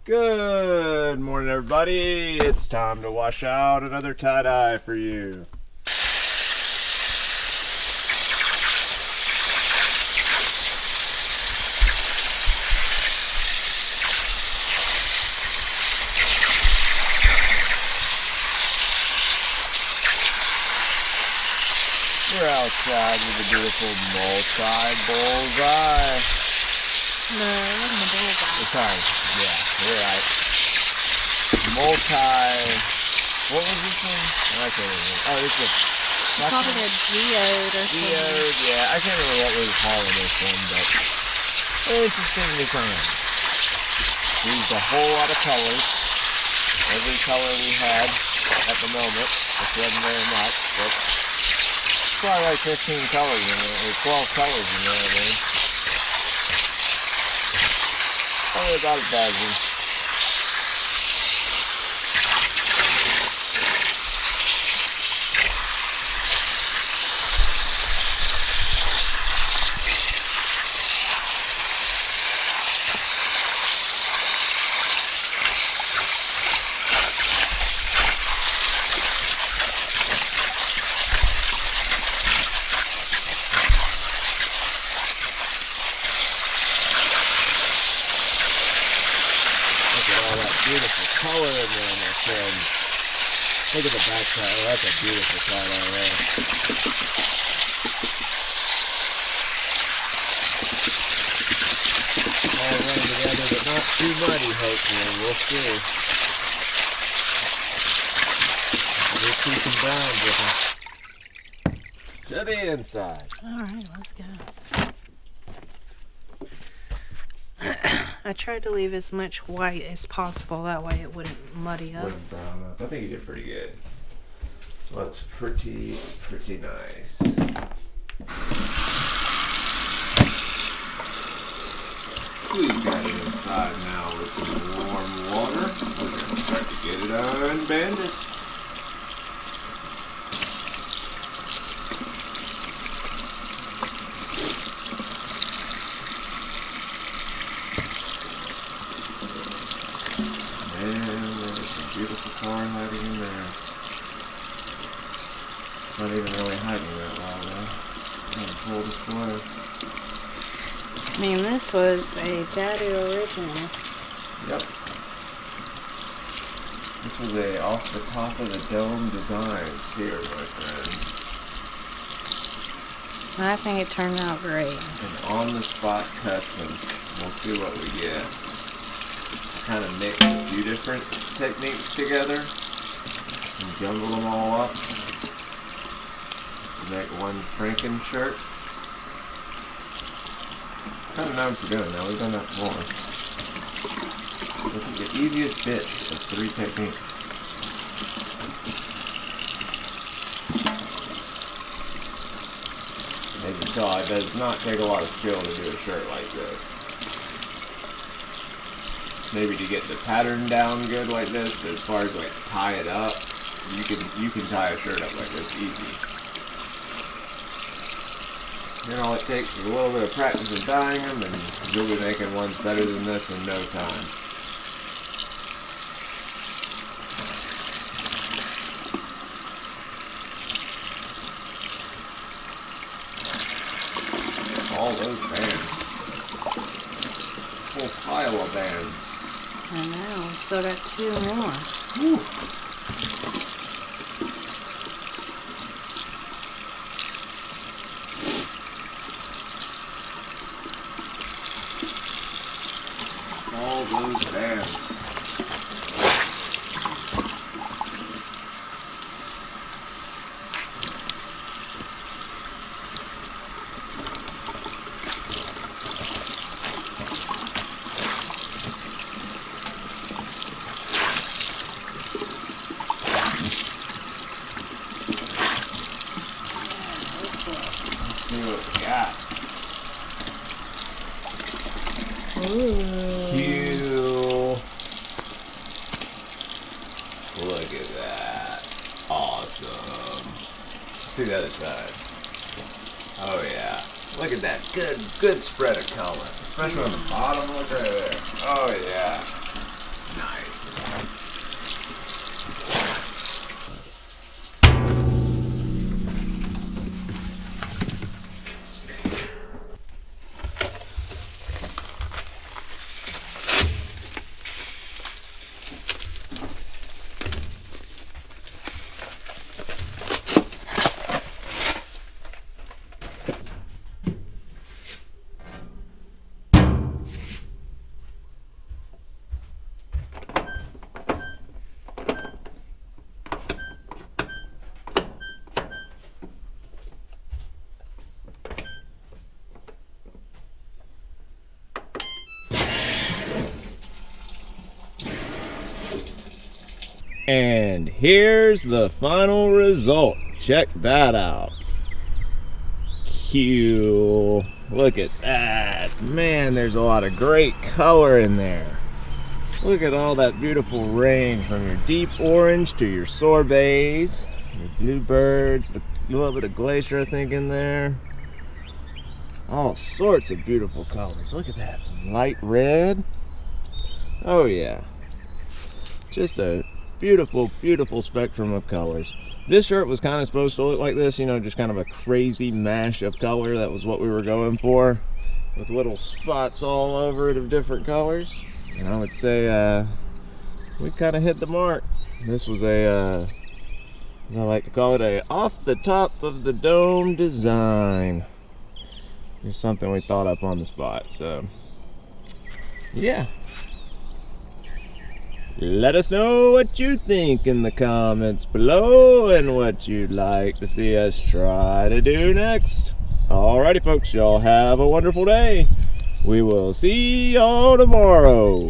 Good morning, everybody. It's time to wash out another tie-dye for you. We're outside with a beautiful multi-bullseye. No, it wasn't a bullseye. Sorry. Yeah, you're right. What was this one? I can't remember. Oh, this is Probably a geode or something. Geode, yeah. I can't remember what we were calling this one, but interesting design. We used a whole lot of colors. Every color we had at the moment, which wasn't very much, but probably like 15 colors in there, or 12 colors in there, I mean. Probably about a dozen. Beautiful color in there, my friend. Look at the back side. Oh, that's a beautiful tie-dye there. All running together, but not too muddy, hopefully. We'll see. We'll see some brown dripping to the inside. Alright, let's go. I tried to leave as much white as possible, that way it wouldn't muddy up. Wouldn't brown up. I think you did pretty good. Well, that's pretty nice. We've got it inside now with some warm water. We're going to start to get it unbanded. Beautiful color hiding in there. Not even really hiding that well though. On full display. I mean, this was a daddy original. Yep. This was a off the top of the dome designs here, my friend. I think it turned out great. An on the spot custom. We'll see what we get. Kind of mix a few different techniques together and jumble them all up to make one Franken shirt. Kind of known for doing that. We've done that before. This is the easiest bit of 3 techniques. As you saw, it does not take a lot of skill to do a shirt like this. Maybe to get the pattern down good like this, but as far as like tie it up, you can tie a shirt up like this easy. Then all it takes is a little bit of practice in dyeing them, and you'll be making ones better than this in no time. All those bands. Whole pile of bands. I know, still got 2 more. Whew. All those bands. Cute. Look at that. Awesome. See the other side. Oh yeah. Look at that. Good spread of color. Especially on the bottom. Look right there. Oh yeah. And here's the final result. Check that out. Cute. Look at that. Man, there's a lot of great color in there. Look at all that beautiful range from your deep orange to your sorbets, your bluebirds, a little bit of glacier I think in there. All sorts of beautiful colors. Look at that, some light red. Oh yeah. Just a beautiful, beautiful spectrum of colors. This shirt was kind of supposed to look like this, you know, just kind of a crazy mash of color. That was what we were going for, with little spots all over it of different colors. And I would say we kind of hit the mark. This was a, I like to call it a off the top of the dome design. Just something we thought up on the spot, so yeah. Let us know what you think in the comments below and what you'd like to see us try to do next. Alrighty folks, y'all have a wonderful day. We will see y'all tomorrow.